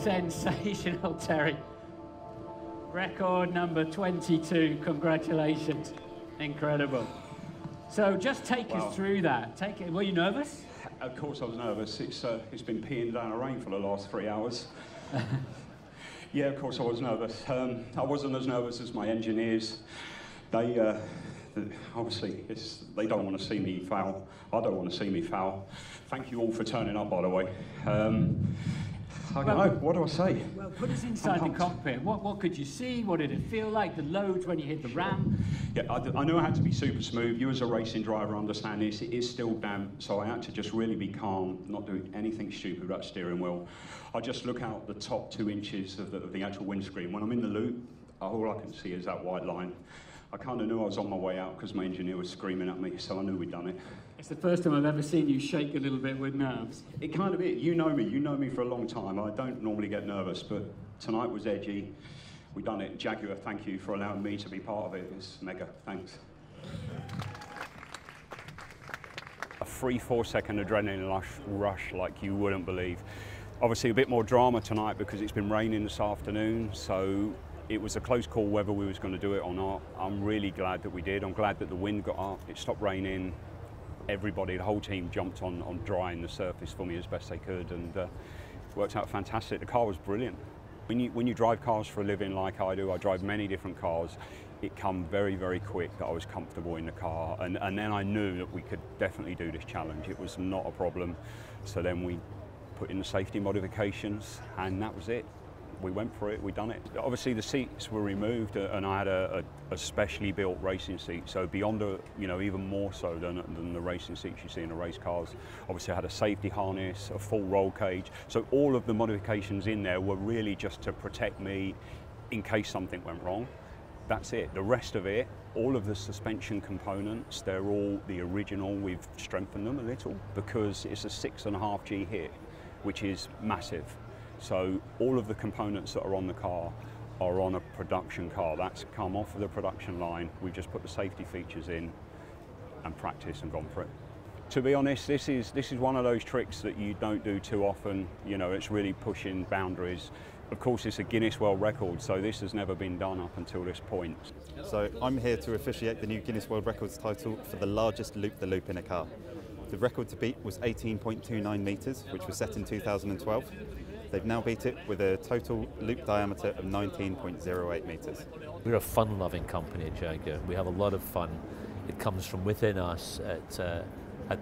Sensational, Terry. Record number 22. Congratulations. Incredible. So just take us through that. Were you nervous? Of course I was nervous. It's been peeing down the rain for the last 3 hours. Yeah, of course I was nervous. I wasn't as nervous as my engineers. They obviously they don't want to see me foul. I don't want to see me foul. Thank you all for turning up, by the way. I don't know, what do I say? Well, put us inside the cockpit. What could you see? What did it feel like? The loads when you hit the ramp? Yeah, I knew I had to be super smooth. You as a racing driver understand this. It is still damp, so I had to just really be calm, not do anything stupid with that steering wheel. I just look out the top 2 inches of the actual windscreen. When I'm in the loop, all I can see is that white line. I kind of knew I was on my way out because my engineer was screaming at me, so I knew we'd done it. It's the first time I've ever seen you shake a little bit with nerves. It kind of is. You know me for a long time. I don't normally get nervous, but tonight was edgy. We done it. Jaguar, thank you for allowing me to be part of it. It's mega. Thanks. A 3-4 second adrenaline rush like you wouldn't believe. Obviously a bit more drama tonight because it's been raining this afternoon, so it was a close call whether we was going to do it or not. I'm really glad that we did. I'm glad that the wind got up, it stopped raining. Everybody, the whole team jumped on drying the surface for me as best they could, and it worked out fantastic. The car was brilliant. When you drive cars for a living like I do, I drive many different cars, it come very, very quick that I was comfortable in the car, and then I knew that we could definitely do this challenge. It was not a problem. So then we put in the safety modifications, and that was it. We went for it, we done it. Obviously the seats were removed, and I had a specially built racing seat, so beyond, even more so than the racing seats you see in the race cars. Obviously I had a safety harness, a full roll cage, so all of the modifications in there were really just to protect me in case something went wrong. That's it. The rest of it, all of the suspension components, they're all the original. We've strengthened them a little because it's a 6.5G hit, which is massive. So all of the components that are on the car are on a production car. That's come off of the production line. We've just put the safety features in and practiced and gone for it. To be honest, this is one of those tricks that you don't do too often. It's really pushing boundaries. Of course, it's a Guinness World Record, so this has never been done up until this point. So I'm here to officiate the new Guinness World Records title for the largest loop-the-loop in a car. The record to beat was 18.29 metres, which was set in 2012. They've now beat it with a total loop diameter of 19.08 metres. We're a fun-loving company at Jaguar. We have a lot of fun. It comes from within us at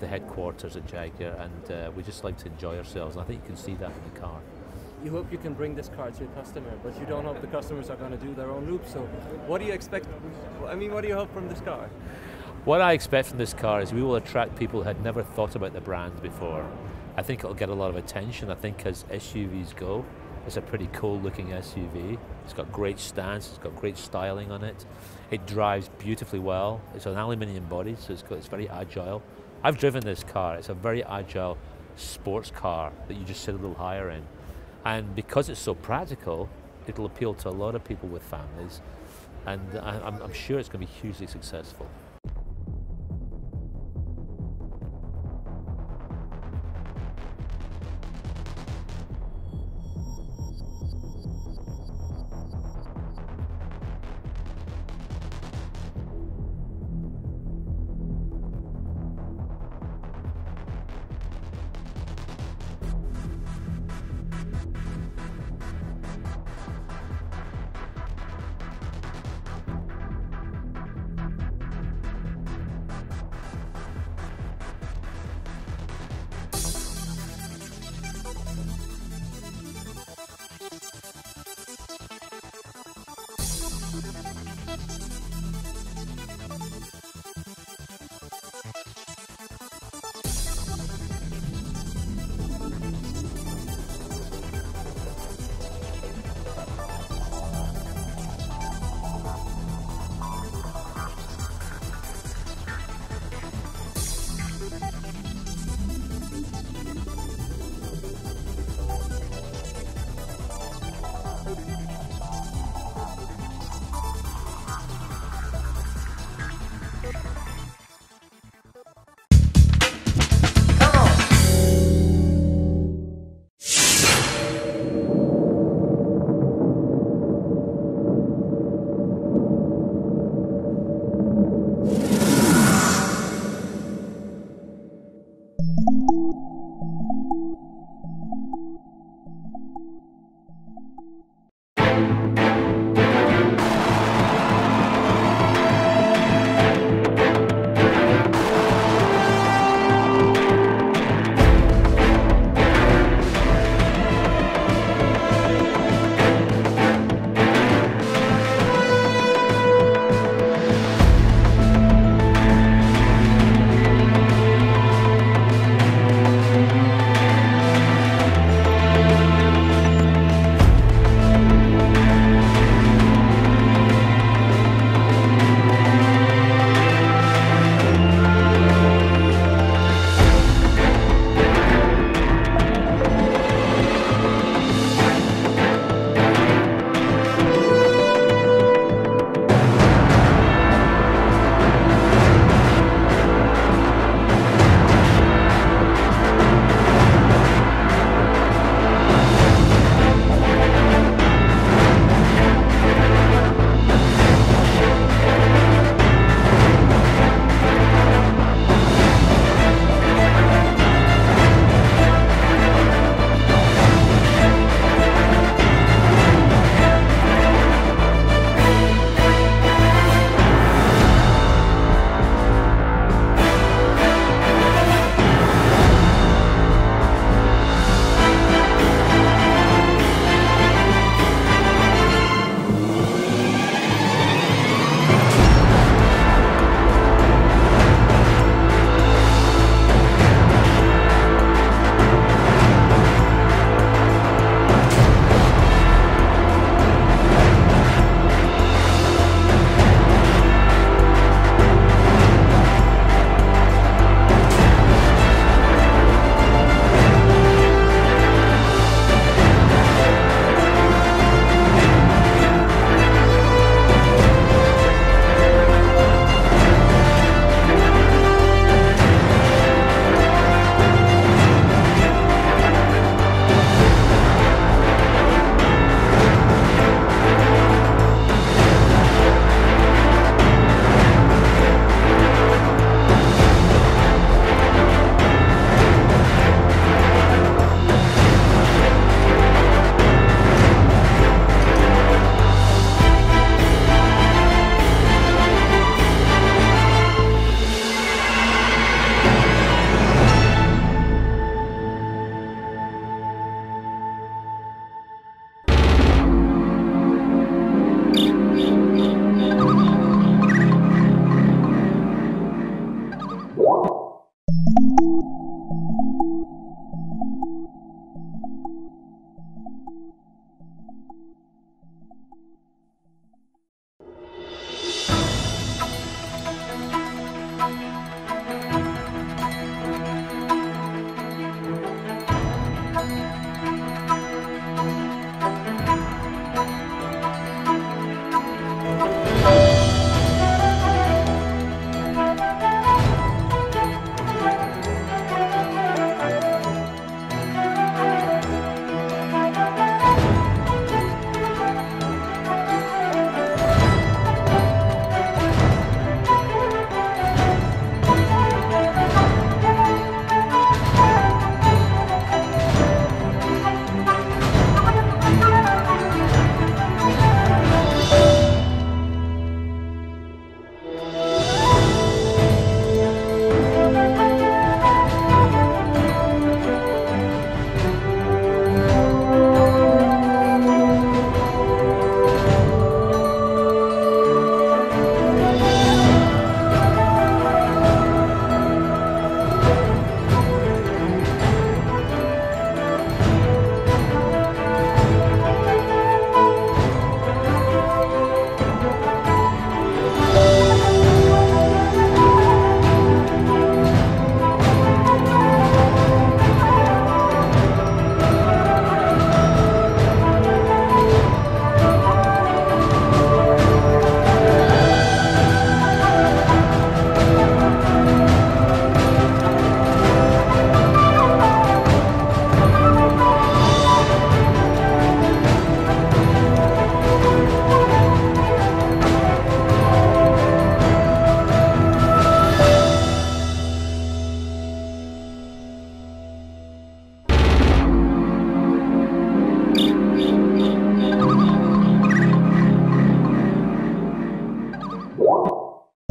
the headquarters at Jaguar, and we just like to enjoy ourselves. And I think you can see that in the car. You hope you can bring this car to your customer, but you don't hope the customers are going to do their own loops. So what do you expect? I mean, what do you hope from this car? What I expect from this car is we will attract people who had never thought about the brand before. I think it'll get a lot of attention. I think as SUVs go, it's a pretty cool looking SUV. It's got great stance, it's got great styling on it. It drives beautifully well. It's an aluminium body, so it's very agile. I've driven this car. It's a very agile sports car that you just sit a little higher in. And because it's so practical, it'll appeal to a lot of people with families. And I'm sure it's going to be hugely successful.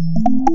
you.